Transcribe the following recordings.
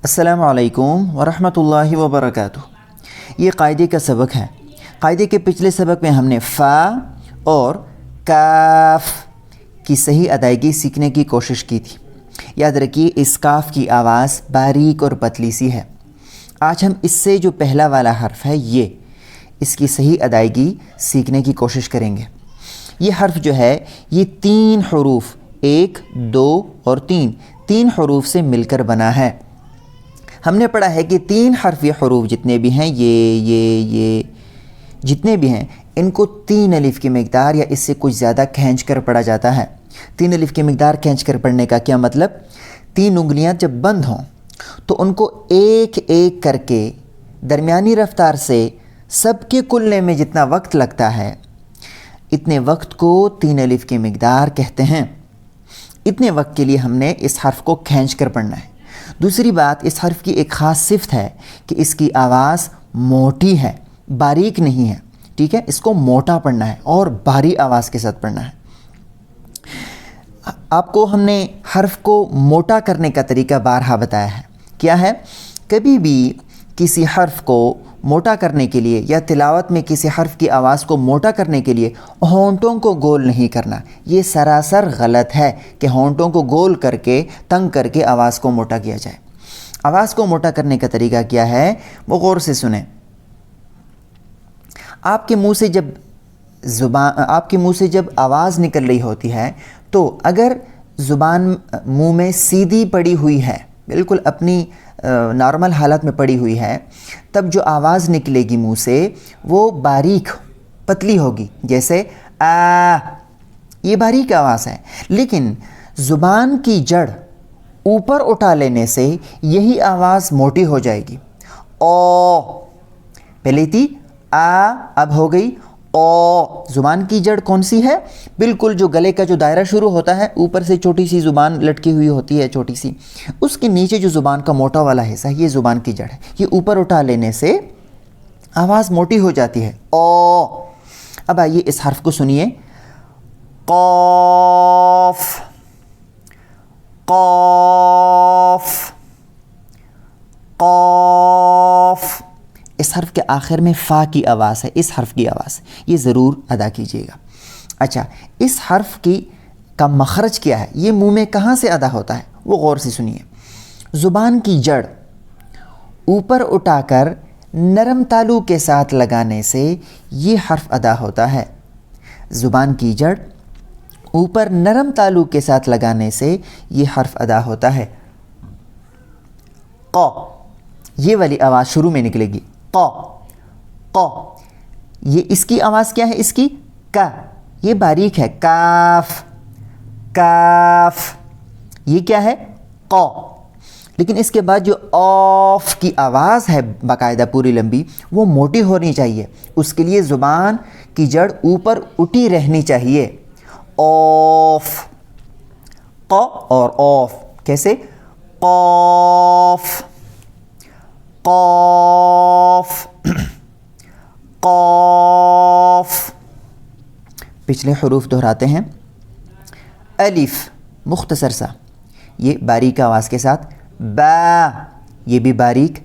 السلام علیکم ورحمۃ اللہ وبرکاتہ۔ یہ قاعدے کا سبق ہے۔ قاعدے کے پچھلے سبق میں ہم نے فا اور کاف کی صحیح ادائیگی سیکھنے کی کوشش کی تھی۔ یاد رکھیے اس کاف کی آواز باریک اور پتلی سی ہے۔ آج ہم اس سے جو پہلا والا حرف ہے اس کی صحیح ادائیگی سیکھنے کی کوشش کریں گے۔ یہ حرف جو ہے یہ 3 حروف 1 2 اور 3 حروف سے مل کر بنا ہے۔ ہم نے پڑھا ہے کہ 3 حرفی حروف جتنے بھی ہیں یہ جتنے بھی ہیں ان کو 3 الف کی مقدار یا اس سے کچھ زیادہ کھینچ کر پڑھا جاتا ہے۔ 3 الف کی مقدار کھینچ کر پڑھنے کا کیا مطلب؟ 3 انگلیاں جب بند ہوں تو ان کو ایک ایک کر کے درمیانی رفتار سے سب کے کلنے میں جتنا وقت لگتا ہے اتنے وقت کو 3 الف کی مقدار کہتے ہیں۔ اتنے وقت کے لیے ہم نے اس حرف کو کھینچ کر پڑھنا ہے۔ دوسری بات، اس حرف کی ایک خاص صفت ہے کہ اس کی آواز موٹی ہے، باریک نہیں ہے۔ ٹھیک ہے، اس کو موٹا پڑھنا ہے اور بھاری آواز کے ساتھ پڑھنا ہے۔ آپ کو ہم نے حرف کو موٹا کرنے کا طریقہ بارہا بتایا ہے۔ کیا ہے؟ کبھی بھی کسی حرف کو موٹا کرنے کے لیے یا تلاوت میں کسی حرف کی آواز کو موٹا کرنے کے لیے ہونٹوں کو گول نہیں کرنا۔ یہ سراسر غلط ہے کہ ہونٹوں کو گول کر کے تنگ کر کے آواز کو موٹا کیا جائے۔ آواز کو موٹا کرنے کا طریقہ کیا ہے وہ غور سے سنیں۔ آپ کے منہ سے جب آواز نکل رہی ہوتی ہے تو اگر زبان منہ میں سیدھی پڑی ہوئی ہے، بالکل اپنی نارمل حالت میں پڑی ہوئی ہے، تب جو آواز نکلے گی منہ سے وہ باریک پتلی ہوگی، جیسے آ، یہ باریک آواز ہے۔ لیکن زبان کی جڑ اوپر اٹھا لینے سے یہی آواز موٹی ہو جائے گی۔ او، پہلے تھی آ، اب ہو گئی او۔ زبان کی جڑ کون سی ہے؟ بالکل جو گلے کا جو دائرہ شروع ہوتا ہے، اوپر سے چھوٹی سی زبان لٹکی ہوئی ہوتی ہے، چھوٹی سی، اس کے نیچے جو زبان کا موٹا والا حصہ ہے یہ زبان کی جڑ ہے۔ یہ اوپر اٹھا لینے سے آواز موٹی ہو جاتی ہے، او۔ اب آئیے اس حرف کو سنیے، قاف، قاف، قاف۔ اس حرف کے آخر میں فا کی آواز ہے، اس حرف کی آواز، یہ ضرور ادا کیجیے گا۔ اچھا، اس حرف کا مخرج کیا ہے؟ یہ منہ میں کہاں سے ادا ہوتا ہے وہ غور سے سنیے۔ زبان کی جڑ اوپر اٹھا کر نرم تالو کے ساتھ لگانے سے یہ حرف ادا ہوتا ہے۔ زبان کی جڑ اوپر نرم تالو کے ساتھ لگانے سے یہ حرف ادا ہوتا ہے۔ ق، یہ والی آواز شروع میں نکلے گی، ق، ق۔ یہ اس کی آواز کیا ہے؟ اس کی کا، یہ باریک ہے، کاف، کاف۔ یہ کیا ہے؟ ق۔ لیکن اس کے بعد جو اوف کی آواز ہے باقاعدہ پوری لمبی، وہ موٹی ہونی چاہیے۔ اس کے لیے زبان کی جڑ اوپر اٹھی رہنی چاہیے۔ اوف، ق اور اوف، کیسے؟ قاف، قاف، قاف۔ پچھلے حروف دہراتے ہیں۔ الف، مختصر سا، یہ باریک آواز کے ساتھ، با، یہ بھی باریک،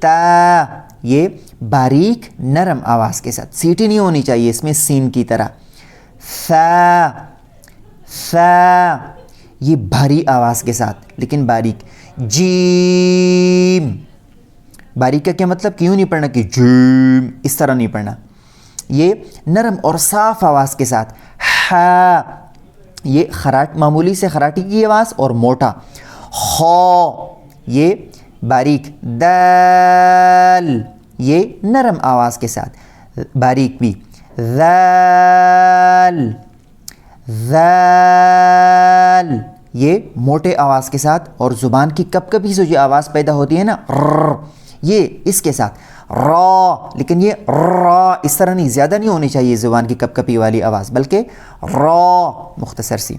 تا، یہ باریک نرم آواز کے ساتھ، سیٹی نہیں ہونی چاہیے اس میں سین کی طرح۔ ثا، ثا، یہ بھاری آواز کے ساتھ لیکن باریک۔ جیم، باریک کا کیا مطلب؟ کیوں نہیں پڑھنا کہ جیم، اس طرح نہیں پڑھنا، یہ نرم اور صاف آواز کے ساتھ۔ ہا، یہ معمولی سے خراٹی کی آواز اور موٹا۔ خو، یہ باریک۔ دال، یہ نرم آواز کے ساتھ، باریک بھی۔ ذال، ذال، یہ موٹے آواز کے ساتھ اور زبان کی کپ کپی سے جو آواز پیدا ہوتی ہے نا، یہ اس کے ساتھ۔ را، لیکن یہ را اس طرح نہیں، زیادہ نہیں ہونی چاہیے زبان کی کپ کپی والی آواز، بلکہ را مختصر سی،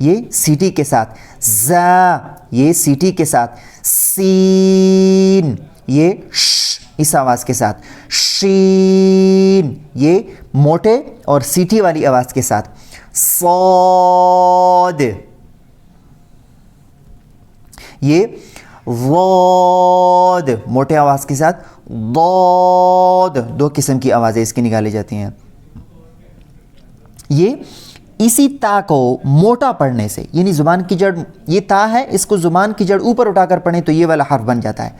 یہ سیٹی کے ساتھ۔ زا، یہ سیٹی کے ساتھ۔ سین، یہ ش اس آواز کے ساتھ۔ شین، یہ موٹے اور سیٹی والی آواز کے ساتھ۔ صاد، یہ ضاد موٹے آواز کے ساتھ ضاد، دو قسم کی آوازیں اس کی نکالی جاتی ہیں. یہ اسی تا کو موٹا پڑھنے سے، یعنی زبان کی جڑ یہ تا ہے، اس کو زبان کی جڑ اوپر اٹھا کر پڑھیں تو یہ والا حرف بن جاتا ہے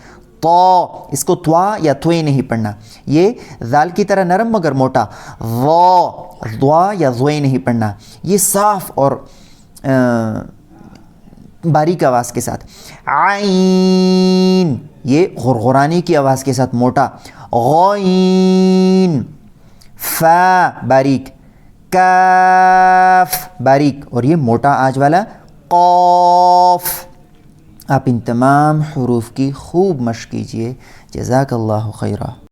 تو، اس کو توا یا توئے نہیں پڑھنا. یہ ذال کی طرح نرم مگر موٹا، ضوا یا ضوئے نہیں پڑھنا. یہ صاف اور باریک آواز کے ساتھ. عین یہ غرغرانے کی آواز کے ساتھ موٹا. غین فا باریک، کاف باریک اور یہ موٹا آج والا قاف. آپ ان تمام حروف کی خوب مشق کیجئے. جزاک اللہ خیرہ.